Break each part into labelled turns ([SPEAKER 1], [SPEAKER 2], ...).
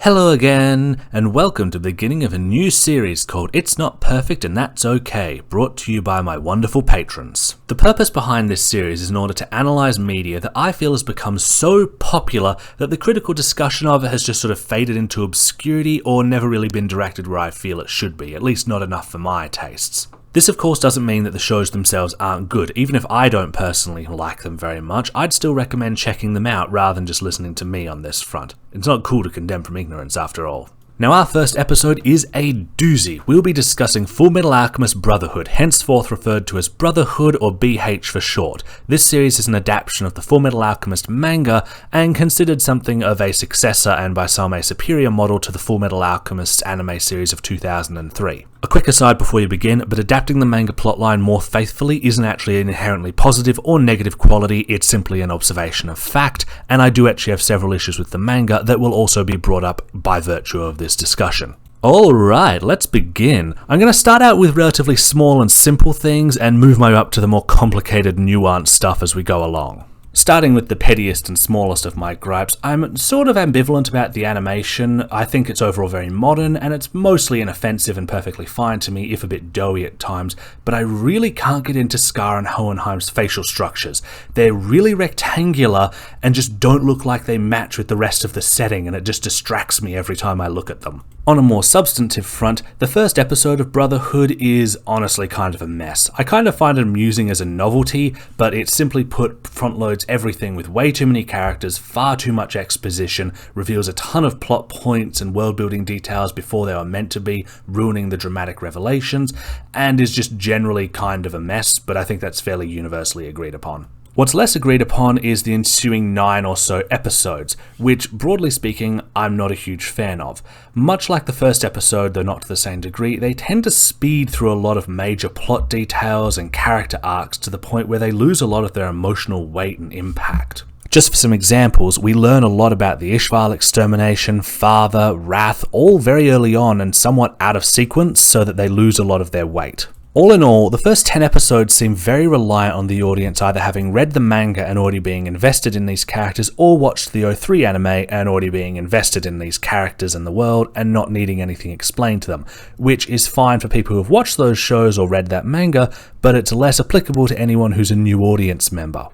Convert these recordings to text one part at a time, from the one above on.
[SPEAKER 1] Hello again, and welcome to the beginning of a new series called It's Not Perfect and That's Okay, brought to you by my wonderful patrons. The purpose behind this series is in order to analyse media that I feel has become so popular that the critical discussion of it has just sort of faded into obscurity or never really been directed where I feel it should be, at least not enough for my tastes. This of course doesn't mean that the shows themselves aren't good. Even if I don't personally like them very much, I'd still recommend checking them out rather than just listening to me on this front. It's not cool to condemn from ignorance after all. Now our first episode is a doozy. We'll be discussing Fullmetal Alchemist Brotherhood, henceforth referred to as Brotherhood or BH for short. This series is an adaptation of the Fullmetal Alchemist manga and considered something of a successor and by some a superior model to the Fullmetal Alchemist anime series of 2003. A quick aside before you begin, but adapting the manga plotline more faithfully isn't actually an inherently positive or negative quality, it's simply an observation of fact, and I do actually have several issues with the manga that will also be brought up by virtue of this discussion. Alright, let's begin. I'm going to start out with relatively small and simple things and move my way up to the more complicated, nuanced stuff as we go along. Starting with the pettiest and smallest of my gripes, I'm sort of ambivalent about the animation. I think it's overall very modern, and it's mostly inoffensive and perfectly fine to me, if a bit doughy at times, but I really can't get into Scar and Hohenheim's facial structures. They're really rectangular and just don't look like they match with the rest of the setting, and it just distracts me every time I look at them. On a more substantive front, the first episode of Brotherhood is honestly kind of a mess. I kind of find it amusing as a novelty, but it simply put front-loads everything with way too many characters, far too much exposition, reveals a ton of plot points and world-building details before they were meant to be, ruining the dramatic revelations, and is just generally kind of a mess, but I think that's fairly universally agreed upon. What's less agreed upon is the ensuing 9 or so episodes, which, broadly speaking, I'm not a huge fan of. Much like the first episode, though not to the same degree, they tend to speed through a lot of major plot details and character arcs to the point where they lose a lot of their emotional weight and impact. Just for some examples, we learn a lot about the Ishval extermination, Father, Wrath, all very early on and somewhat out of sequence so that they lose a lot of their weight. All in all, the first 10 episodes seem very reliant on the audience either having read the manga and already being invested in these characters, or watched the 03 anime and already being invested in these characters and the world and not needing anything explained to them, which is fine for people who have watched those shows or read that manga, but it's less applicable to anyone who's a new audience member.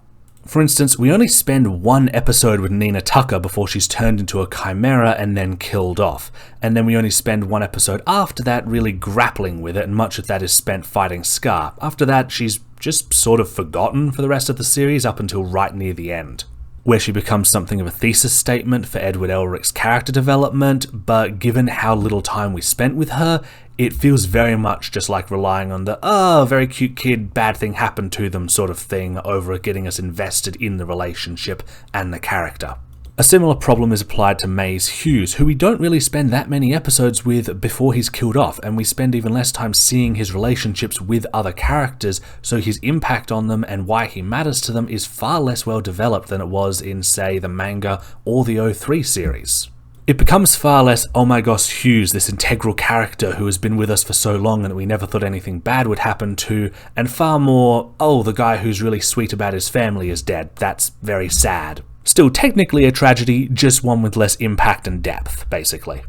[SPEAKER 1] For instance, we only spend one episode with Nina Tucker before she's turned into a chimera and then killed off, and then we only spend one episode after that really grappling with it, and much of that is spent fighting Scar. After that, she's just sort of forgotten for the rest of the series up until right near the end, where she becomes something of a thesis statement for Edward Elric's character development, but given how little time we spent with her, it feels very much just like relying on the, very cute kid, bad thing happened to them sort of thing over getting us invested in the relationship and the character. A similar problem is applied to Maize Hughes, who we don't really spend that many episodes with before he's killed off, and we spend even less time seeing his relationships with other characters, so his impact on them and why he matters to them is far less well developed than it was in, say, the manga or the 03 series. It becomes far less, oh my gosh, Hughes, this integral character who has been with us for so long and that we never thought anything bad would happen to, and far more, oh, the guy who's really sweet about his family is dead, that's very sad. Still technically a tragedy, just one with less impact and depth, basically.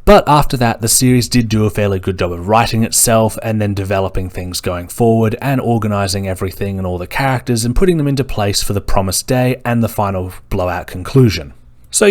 [SPEAKER 1] But after that, the series did do a fairly good job of writing itself and then developing things going forward and organising everything and all the characters and putting them into place for the promised day and the final blowout conclusion. So,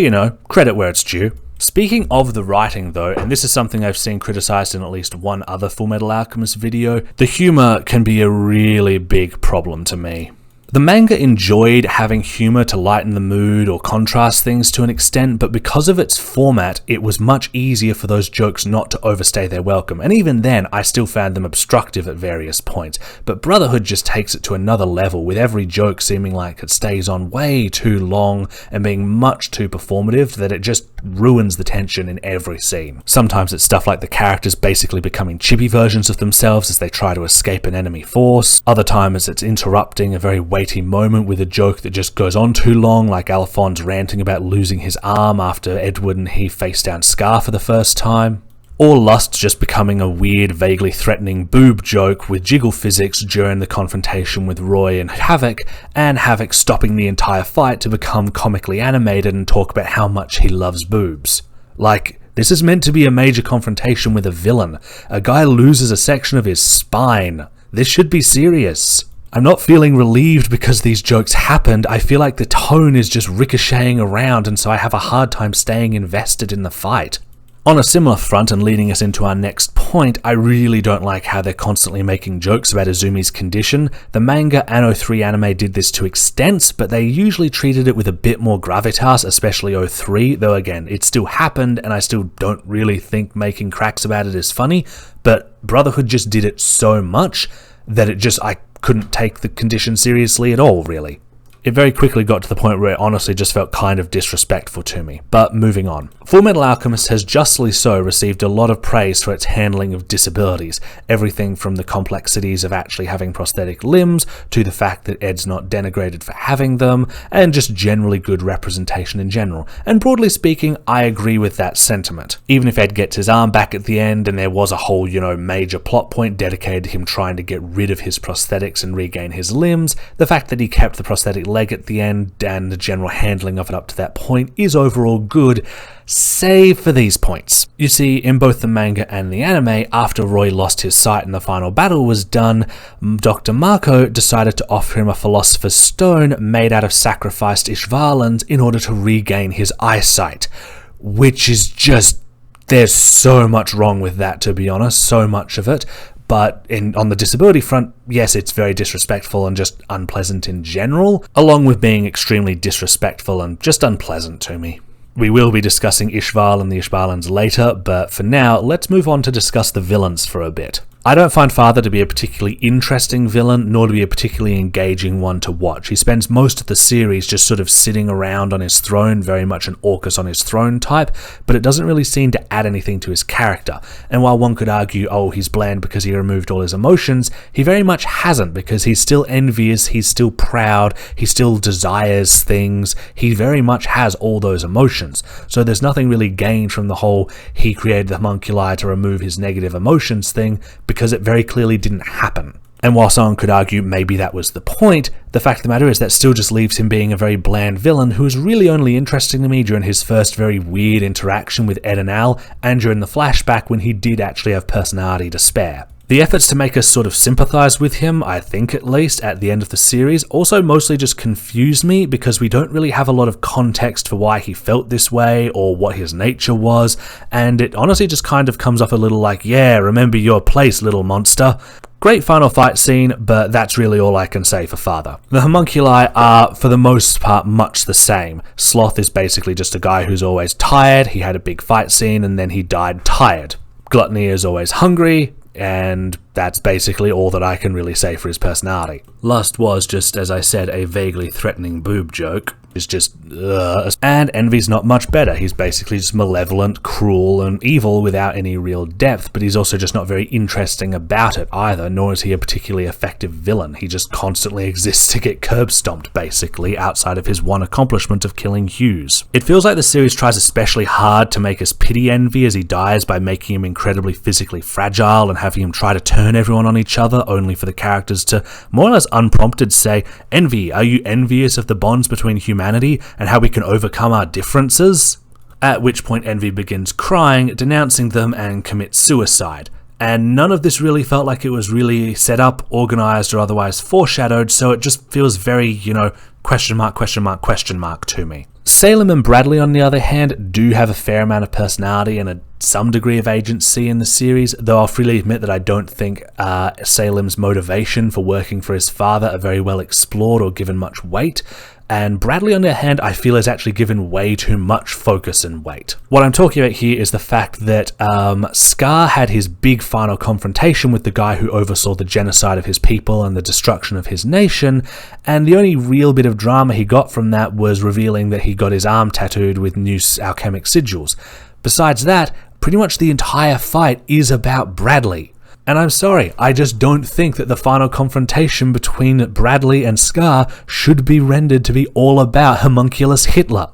[SPEAKER 1] credit where it's due. Speaking of the writing though, and this is something I've seen criticised in at least one other Fullmetal Alchemist video, the humour can be a really big problem to me. The manga enjoyed having humour to lighten the mood or contrast things to an extent, but because of its format, it was much easier for those jokes not to overstay their welcome, and even then, I still found them obstructive at various points. But Brotherhood just takes it to another level, with every joke seeming like it stays on way too long and being much too performative that it just ruins the tension in every scene. Sometimes it's stuff like the characters basically becoming chibi versions of themselves as they try to escape an enemy force. Other times it's interrupting a very weighty moment with a joke that just goes on too long, like Alphonse ranting about losing his arm after Edward and he face down Scar for the first time. Or Lust just becoming a weird, vaguely threatening boob joke with jiggle physics during the confrontation with Roy and Havoc stopping the entire fight to become comically animated and talk about how much he loves boobs. Like, this is meant to be a major confrontation with a villain. A guy loses a section of his spine. This should be serious. I'm not feeling relieved because these jokes happened. I feel like the tone is just ricocheting around, and so I have a hard time staying invested in the fight. On a similar front, and leading us into our next point, I really don't like how they're constantly making jokes about Izumi's condition. The manga Anno 3 anime did this to extents, but they usually treated it with a bit more gravitas, especially 03, though again, it still happened, and I still don't really think making cracks about it is funny, but Brotherhood just did it so much that I couldn't take the condition seriously at all, really. It very quickly got to the point where it honestly just felt kind of disrespectful to me. But moving on. Fullmetal Alchemist has justly so received a lot of praise for its handling of disabilities. Everything from the complexities of actually having prosthetic limbs, to the fact that Ed's not denigrated for having them, and just generally good representation in general. And broadly speaking, I agree with that sentiment. Even if Ed gets his arm back at the end, and there was a whole, major plot point dedicated to him trying to get rid of his prosthetics and regain his limbs, the fact that he kept the prosthetic leg at the end and the general handling of it up to that point is overall good, save for these points. You see, in both the manga and the anime, after Roy lost his sight and the final battle was done, Dr. Marco decided to offer him a Philosopher's Stone made out of sacrificed Ishbalans in order to regain his eyesight, which is just, there's so much wrong with that, to be honest, so much of it. But on the disability front, yes, it's very disrespectful and just unpleasant in general, along with being extremely disrespectful and just unpleasant to me. We will be discussing Ishval and the Ishbalans later, but for now, let's move on to discuss the villains for a bit. I don't find Father to be a particularly interesting villain, nor to be a particularly engaging one to watch. He spends most of the series just sort of sitting around on his throne, very much an Orcus on his throne type, but it doesn't really seem to add anything to his character. And while one could argue, oh, he's bland because he removed all his emotions, he very much hasn't, because he's still envious, he's still proud, he still desires things, he very much has all those emotions. So there's nothing really gained from the whole he created the homunculi to remove his negative emotions thing, because it very clearly didn't happen. And while someone could argue maybe that was the point, the fact of the matter is that still just leaves him being a very bland villain who is really only interesting to me during his first very weird interaction with Ed and Al, and during the flashback when he did actually have personality to spare. The efforts to make us sort of sympathize with him, I think at least, at the end of the series, also mostly just confused me because we don't really have a lot of context for why he felt this way or what his nature was, and it honestly just kind of comes off a little like, yeah, remember your place, little monster. Great final fight scene, but that's really all I can say for Father. The homunculi are, for the most part, much the same. Sloth is basically just a guy who's always tired, he had a big fight scene and then he died tired. Gluttony is always hungry, and that's basically all that I can really say for his personality. Lust was just, as I said, a vaguely threatening boob joke. It's just, And Envy's not much better. He's basically just malevolent, cruel, and evil without any real depth, but he's also just not very interesting about it either, nor is he a particularly effective villain. He just constantly exists to get curb stomped, basically, outside of his one accomplishment of killing Hughes. It feels like the series tries especially hard to make us pity Envy as he dies by making him incredibly physically fragile and having him try to turn everyone on each other, only for the characters to more or less unprompted say, Envy, are you envious of the bonds between humanity and how we can overcome our differences? At which point Envy begins crying, denouncing them, and commits suicide. And none of this really felt like it was really set up, organized, or otherwise foreshadowed, so it just feels very, question mark to me. Salem and Bradley, on the other hand, do have a fair amount of personality and some degree of agency in the series, though I'll freely admit that I don't think Salem's motivation for working for his father are very well explored or given much weight. And Bradley, on the other hand, I feel is actually given way too much focus and weight. What I'm talking about here is the fact that Scar had his big final confrontation with the guy who oversaw the genocide of his people and the destruction of his nation, and the only real bit of drama he got from that was revealing that he got his arm tattooed with new alchemic sigils. Besides that, pretty much the entire fight is about Bradley. And I'm sorry, I just don't think that the final confrontation between Bradley and Scar should be rendered to be all about homunculus Hitler.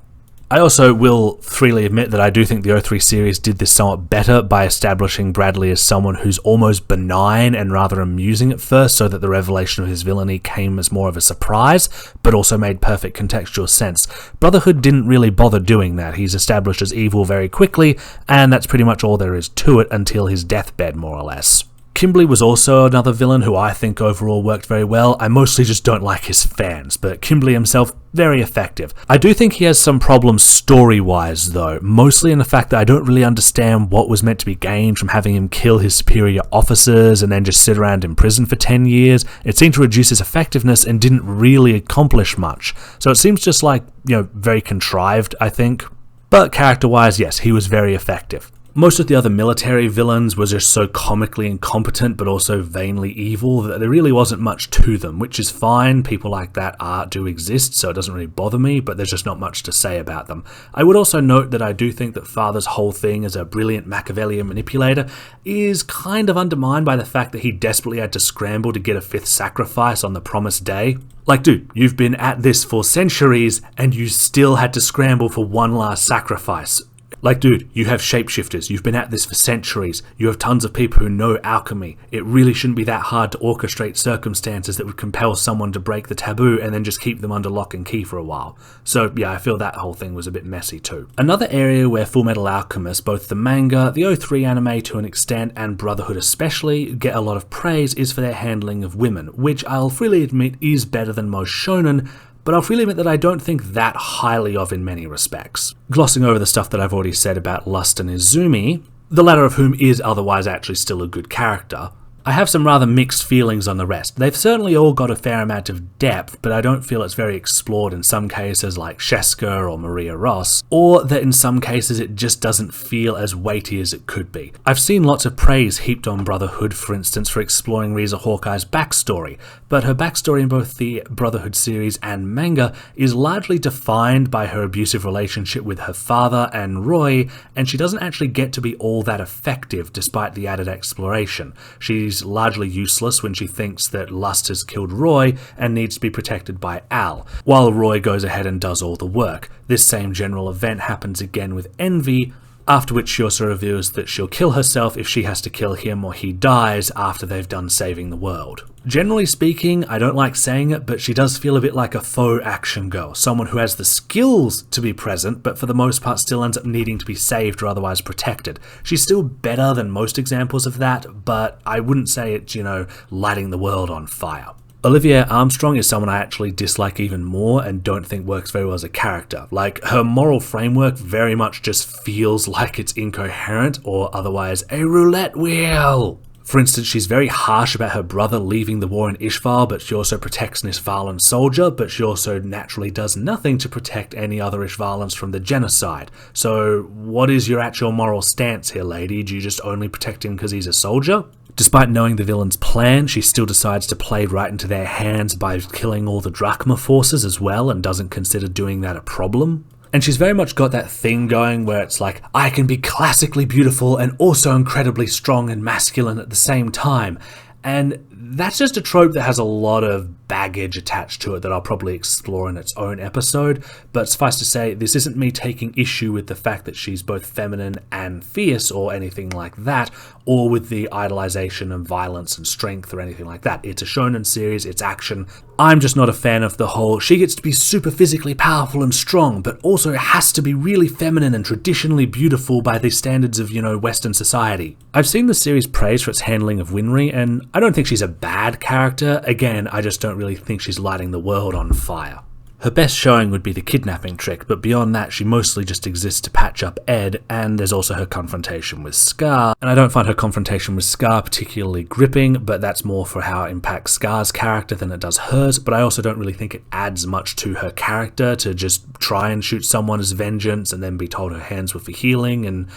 [SPEAKER 1] I also will freely admit that I do think the 03 series did this somewhat better by establishing Bradley as someone who's almost benign and rather amusing at first, so that the revelation of his villainy came as more of a surprise, but also made perfect contextual sense. Brotherhood didn't really bother doing that. He's established as evil very quickly, and that's pretty much all there is to it until his deathbed, more or less. Kimberly was also another villain who I think overall worked very well. I mostly just don't like his fans, but Kimberly himself, very effective. I do think he has some problems story-wise though, mostly in the fact that I don't really understand what was meant to be gained from having him kill his superior officers and then just sit around in prison for 10 years. It seemed to reduce his effectiveness and didn't really accomplish much. So it seems just like, very contrived, I think. But character-wise, yes, he was very effective. Most of the other military villains were just so comically incompetent but also vainly evil that there really wasn't much to them, which is fine. People like that do exist, so it doesn't really bother me, but there's just not much to say about them. I would also note that I do think that Father's whole thing as a brilliant Machiavellian manipulator is kind of undermined by the fact that he desperately had to scramble to get a 5th sacrifice on the promised day. Like, dude, you've been at this for centuries and you still had to scramble for one last sacrifice. Like, dude, you have shapeshifters, you've been at this for centuries, you have tons of people who know alchemy. It really shouldn't be that hard to orchestrate circumstances that would compel someone to break the taboo and then just keep them under lock and key for a while. So yeah, I feel that whole thing was a bit messy too. Another area where Fullmetal Alchemist, both the manga, the 03 anime to an extent, and Brotherhood especially, get a lot of praise is for their handling of women, which I'll freely admit is better than most shonen, but I'll freely admit that I don't think that highly of in many respects. Glossing over the stuff that I've already said about Lust and Izumi, the latter of whom is otherwise actually still a good character, I have some rather mixed feelings on the rest. They've certainly all got a fair amount of depth, but I don't feel it's very explored in some cases like Sheska or Maria Ross, or that in some cases it just doesn't feel as weighty as it could be. I've seen lots of praise heaped on Brotherhood, for instance, for exploring Riza Hawkeye's backstory, but her backstory in both the Brotherhood series and manga is largely defined by her abusive relationship with her father and Roy, and she doesn't actually get to be all that effective despite the added exploration. She's largely useless when she thinks that Lust has killed Roy and needs to be protected by Al, while Roy goes ahead and does all the work. This same general event happens again with Envy, after which she also reveals that she'll kill herself if she has to kill him or he dies after they've done saving the world. Generally speaking, I don't like saying it, but she does feel a bit like a faux action girl, someone who has the skills to be present, but for the most part still ends up needing to be saved or otherwise protected. She's still better than most examples of that, but I wouldn't say it's, lighting the world on fire. Olivia Armstrong is someone I actually dislike even more and don't think works very well as a character. Like, her moral framework very much just feels like it's incoherent or otherwise a roulette wheel. For instance, she's very harsh about her brother leaving the war in Ishval, but she also protects an Ishvalan soldier, but she also naturally does nothing to protect any other Ishvalans from the genocide. So what is your actual moral stance here, lady? Do you just only protect him because he's a soldier? Despite knowing the villain's plan, she still decides to play right into their hands by killing all the Drachma forces as well and doesn't consider doing that a problem. And she's very much got that thing going where it's like, I can be classically beautiful and also incredibly strong and masculine at the same time. And that's just a trope that has a lot of baggage attached to it that I'll probably explore in its own episode, but suffice to say, this isn't me taking issue with the fact that she's both feminine and fierce or anything like that, or with the idolization of violence and strength or anything like that. It's a shonen series, it's action. I'm just not a fan of the whole, she gets to be super physically powerful and strong, but also has to be really feminine and traditionally beautiful by the standards of, Western society. I've seen the series praised for its handling of Winry, and I don't think she's a bad character. Again, I just don't really think she's lighting the world on fire. Her best showing would be the kidnapping trick, but beyond that she mostly just exists to patch up Ed, and there's also her confrontation with Scar, and I don't find her confrontation with Scar particularly gripping, but that's more for how it impacts Scar's character than it does hers, but I also don't really think it adds much to her character to just try and shoot someone as vengeance and then be told her hands were for healing, and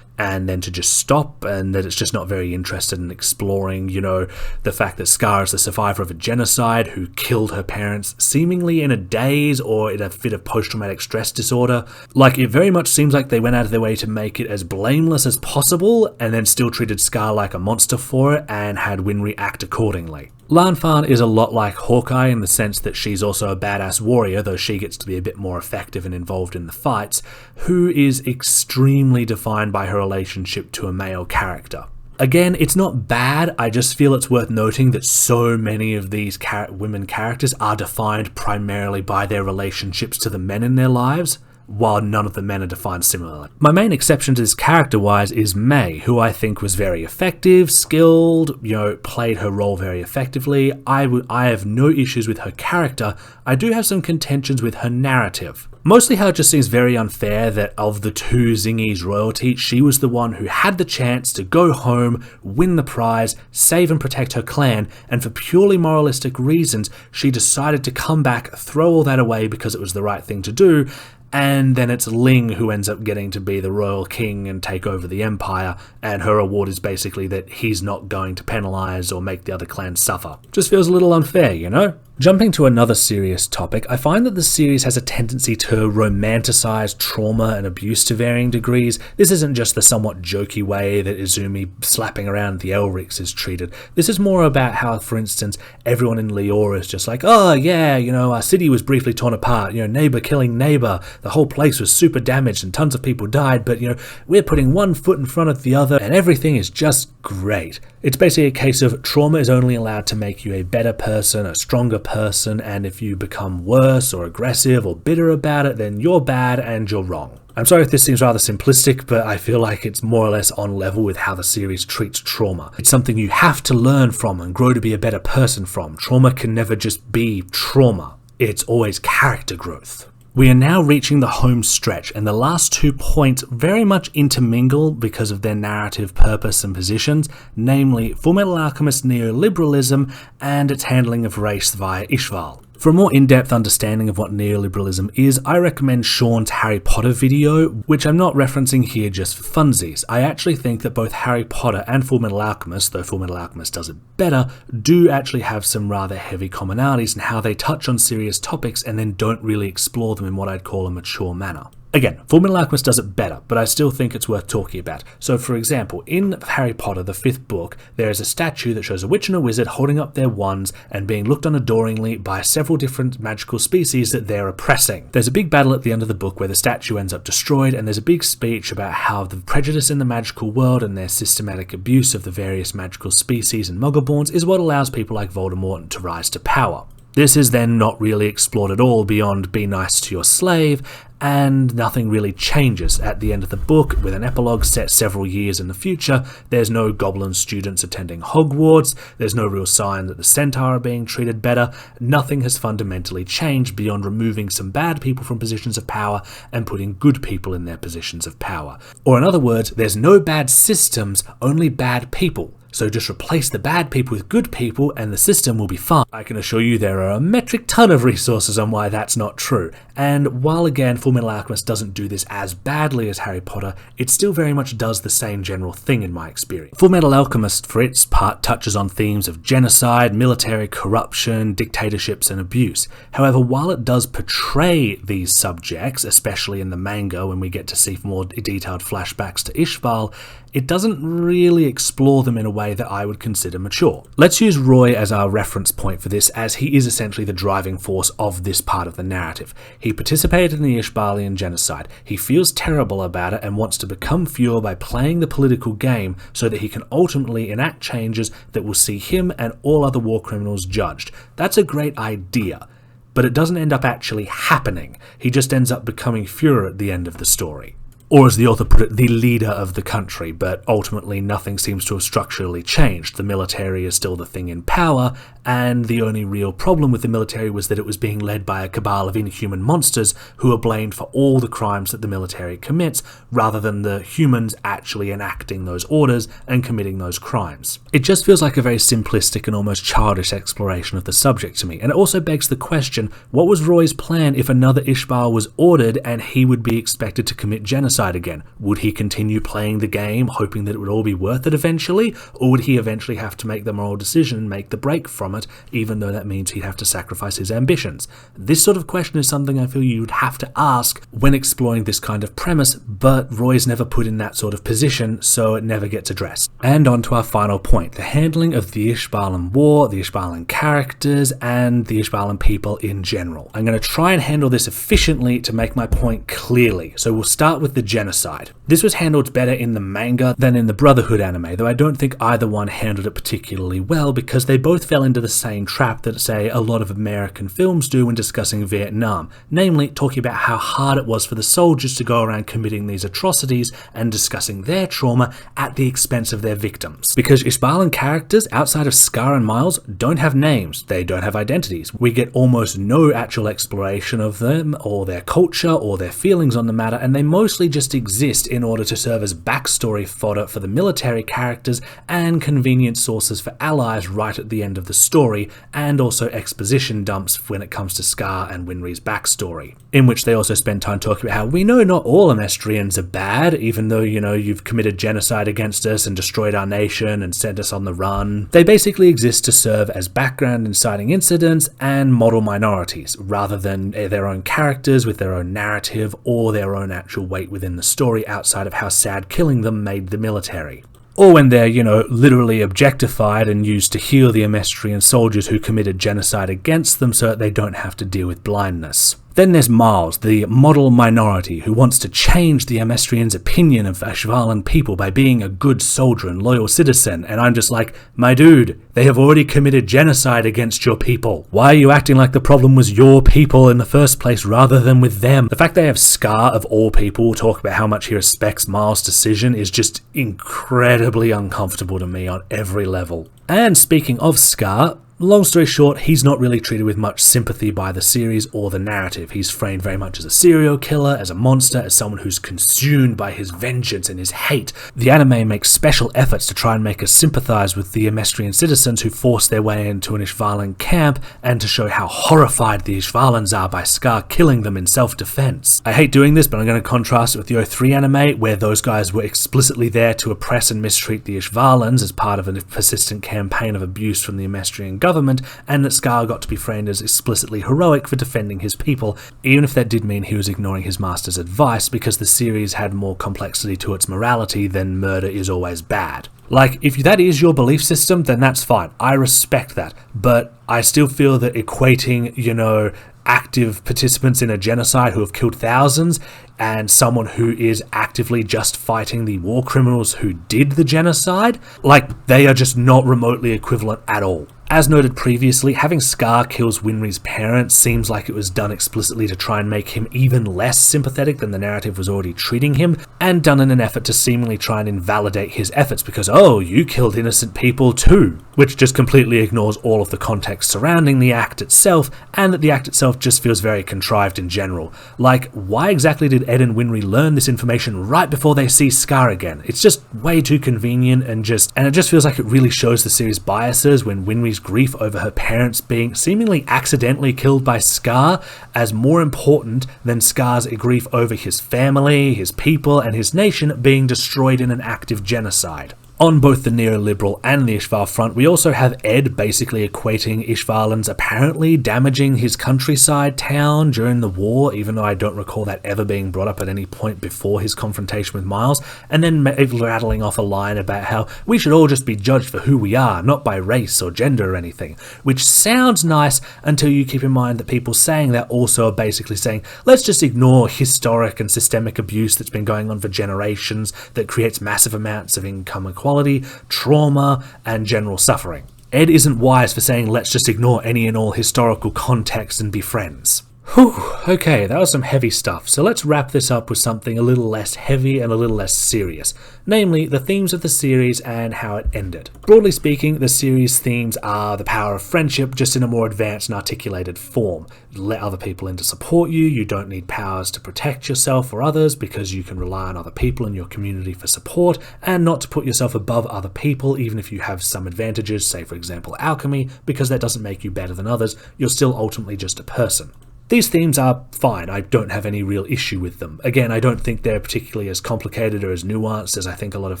[SPEAKER 1] and then to just stop, and that it's just not very interested in exploring, you know, the fact that Scar is the survivor of a genocide who killed her parents seemingly in a daze or in a fit of post-traumatic stress disorder. Like, it very much seems like they went out of their way to make it as blameless as possible and then still treated Scar like a monster for it and had Winry act accordingly. Lanfan is a lot like Hawkeye in the sense that she's also a badass warrior, though she gets to be a bit more effective and involved in the fights, who is extremely defined by her relationship to a male character. Again, it's not bad, I just feel it's worth noting that so many of these women characters are defined primarily by their relationships to the men in their lives, while none of the men are defined similarly. My main exception to this character-wise is May, who I think was very effective, skilled, you know, played her role very effectively. I have no issues with her character. I do have some contentions with her narrative. Mostly how it just seems very unfair that of the two Zingi's royalty, she was the one who had the chance to go home, win the prize, save and protect her clan, and for purely moralistic reasons, she decided to come back, throw all that away because it was the right thing to do, and then it's Ling who ends up getting to be the royal king and take over the empire, and her award is basically that he's not going to penalize or make the other clans suffer. Just feels a little unfair, you know? Jumping to another serious topic, I find that the series has a tendency to romanticize trauma and abuse to varying degrees. This isn't just the somewhat jokey way that Izumi slapping around the Elrics is treated. This is more about how, for instance, everyone in Leora is just like, oh yeah, you know, our city was briefly torn apart, you know, neighbor killing neighbor, the whole place was super damaged and tons of people died, but you know, we're putting one foot in front of the other and everything is just great. It's basically a case of trauma is only allowed to make you a better person, a stronger person, and if you become worse or aggressive or bitter about it, then you're bad and you're wrong. I'm sorry if this seems rather simplistic, but I feel like it's more or less on level with how the series treats trauma. It's something you have to learn from and grow to be a better person from. Trauma can never just be trauma. It's always character growth. We are now reaching the home stretch, and the last 2 points very much intermingle because of their narrative purpose and positions, namely Fullmetal Alchemist neoliberalism and its handling of race via Ishbalan. For a more in-depth understanding of what neoliberalism is, I recommend Sean's Harry Potter video, which I'm not referencing here just for funsies. I actually think that both Harry Potter and Fullmetal Alchemist, though Fullmetal Alchemist does it better, do actually have some rather heavy commonalities in how they touch on serious topics and then don't really explore them in what I'd call a mature manner. Again, Fullmetal Alchemist does it better, but I still think it's worth talking about. So for example, in Harry Potter, the 5th book, there is a statue that shows a witch and a wizard holding up their wands and being looked on adoringly by several different magical species that they're oppressing. There's a big battle at the end of the book where the statue ends up destroyed, and there's a big speech about how the prejudice in the magical world and their systematic abuse of the various magical species and Muggleborns is what allows people like Voldemort to rise to power. This is then not really explored at all beyond be nice to your slave, and nothing really changes at the end of the book. With an epilogue set several years in the future, there's no goblin students attending Hogwarts, there's no real sign that the Centaur are being treated better, nothing has fundamentally changed beyond removing some bad people from positions of power and putting good people in their positions of power. Or in other words, there's no bad systems, only bad people. So just replace the bad people with good people and the system will be fine. I can assure you there are a metric ton of resources on why that's not true. And while again Fullmetal Alchemist doesn't do this as badly as Harry Potter, it still very much does the same general thing in my experience. Fullmetal Alchemist for its part touches on themes of genocide, military corruption, dictatorships and abuse. However, while it does portray these subjects, especially in the manga when we get to see more detailed flashbacks to Ishbalan, it doesn't really explore them in a way that I would consider mature. Let's use Roy as our reference point for this, as he is essentially the driving force of this part of the narrative. He participated in the Ishbalian genocide. He feels terrible about it and wants to become fewer by playing the political game so that he can ultimately enact changes that will see him and all other war criminals judged. That's a great idea, but it doesn't end up actually happening. He just ends up becoming Führer at the end of the story. Or as the author put it, the leader of the country, but ultimately nothing seems to have structurally changed. The military is still the thing in power, and the only real problem with the military was that it was being led by a cabal of inhuman monsters who are blamed for all the crimes that the military commits, rather than the humans actually enacting those orders and committing those crimes. It just feels like a very simplistic and almost childish exploration of the subject to me, and it also begs the question, what was Roy's plan if another Ishbalan was ordered and he would be expected to commit genocide? genocide again? Would he continue playing the game, hoping that it would all be worth it eventually? Or would he eventually have to make the moral decision and make the break from it, even though that means he'd have to sacrifice his ambitions? This sort of question is something I feel you would have to ask when exploring this kind of premise, but Roy's never put in that sort of position, so it never gets addressed. And on to our final point, the handling of the Ishbalan War, the Ishbalan characters, and the Ishbalan people in general. I'm going to try and handle this efficiently to make my point clearly, so we'll start with the genocide. This was handled better in the manga than in the Brotherhood anime, though I don't think either one handled it particularly well because they both fell into the same trap that, say, a lot of American films do when discussing Vietnam, namely talking about how hard it was for the soldiers to go around committing these atrocities and discussing their trauma at the expense of their victims. Because Ishbalan characters outside of Scar and Miles don't have names, they don't have identities. We get almost no actual exploration of them or their culture or their feelings on the matter, and they mostly just exist in order to serve as backstory fodder for the military characters and convenient sources for allies right at the end of the story, and also exposition dumps when it comes to Scar and Winry's backstory, in which they also spend time talking about how we know not all Amestrians are bad, even though, you know, you've committed genocide against us and destroyed our nation and sent us on the run. They basically exist to serve as background inciting incidents and model minorities, rather than their own characters with their own narrative or their own actual weight within the story outside of how sad killing them made the military. Or when they're, you know, literally objectified and used to heal the Amestrian soldiers who committed genocide against them so that they don't have to deal with blindness. Then there's Miles, the model minority, who wants to change the Amestrians' opinion of Ishbalan people by being a good soldier and loyal citizen, and I'm just like, my dude, they have already committed genocide against your people. Why are you acting like the problem was your people in the first place rather than with them? The fact they have Scar, of all people, talk about how much he respects Miles' decision is just incredibly uncomfortable to me on every level. And speaking of Scar, long story short, he's not really treated with much sympathy by the series or the narrative. He's framed very much as a serial killer, as a monster, as someone who's consumed by his vengeance and his hate. The anime makes special efforts to try and make us sympathize with the Amestrian citizens who force their way into an Ishbalan camp and to show how horrified the Ishbalans are by Scar killing them in self-defense. I hate doing this, but I'm going to contrast it with the 03 anime, where those guys were explicitly there to oppress and mistreat the Ishbalans as part of a persistent campaign of abuse from the Amestrian government, and that Scar got to be framed as explicitly heroic for defending his people, even if that did mean he was ignoring his master's advice, because the series had more complexity to its morality than murder is always bad. Like, if that is your belief system, then that's fine. I respect that. But I still feel that equating, you know, active participants in a genocide who have killed thousands and someone who is actively just fighting the war criminals who did the genocide, like, they are just not remotely equivalent at all. As noted previously, having Scar kills Winry's parents seems like it was done explicitly to try and make him even less sympathetic than the narrative was already treating him, and done in an effort to seemingly try and invalidate his efforts because, oh, you killed innocent people too, which just completely ignores all of the context surrounding the act itself, and that the act itself just feels very contrived in general. Like, why exactly did Ed and Winry learn this information right before they see Scar again? It's just way too convenient, and it just feels like it really shows the series' biases when Winry's grief over her parents being seemingly accidentally killed by Scar as more important than Scar's grief over his family, his people, and his nation being destroyed in an active genocide. On both the neoliberal and the Ishval front, we also have Ed basically equating Ishbalans apparently damaging his countryside town during the war, even though I don't recall that ever being brought up at any point before his confrontation with Miles, and then rattling off a line about how we should all just be judged for who we are, not by race or gender or anything, which sounds nice until you keep in mind that people saying that also are basically saying, let's just ignore historic and systemic abuse that's been going on for generations that creates massive amounts of income inequality, trauma, and general suffering. Ed isn't wise for saying let's just ignore any and all historical context and be friends. Whew, okay, that was some heavy stuff, so let's wrap this up with something a little less heavy and a little less serious, namely the themes of the series and how it ended. Broadly speaking, the series themes are the power of friendship, just in a more advanced and articulated form. Let other people in to support you, you don't need powers to protect yourself or others because you can rely on other people in your community for support, and not to put yourself above other people even if you have some advantages, say for example alchemy, because that doesn't make you better than others, you're still ultimately just a person. These themes are fine, I don't have any real issue with them. Again, I don't think they're particularly as complicated or as nuanced as I think a lot of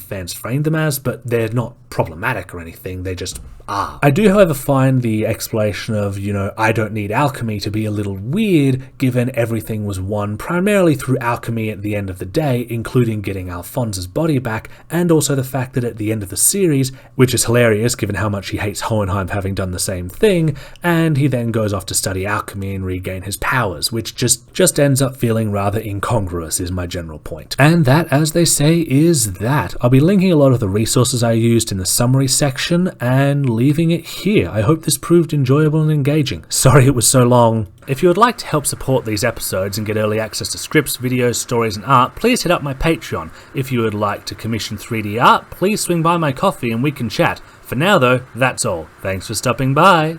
[SPEAKER 1] fans frame them as, but they're not problematic or anything, they just are. I do, however, find the explanation of, I don't need alchemy to be a little weird, given everything was won primarily through alchemy at the end of the day, including getting Alphonse's body back, and also the fact that at the end of the series, which is hilarious given how much he hates Hohenheim having done the same thing, and he then goes off to study alchemy and regain his powers, which just ends up feeling rather incongruous is my general point. And that, as they say, is that. I'll be linking a lot of the resources I used in the summary section and leaving it here. I hope this proved enjoyable and engaging. Sorry it was so long. If you would like to help support these episodes and get early access to scripts, videos, stories and art, please hit up my Patreon. If you would like to commission 3D art, please swing by my coffee and we can chat. For now though, that's all. Thanks for stopping by.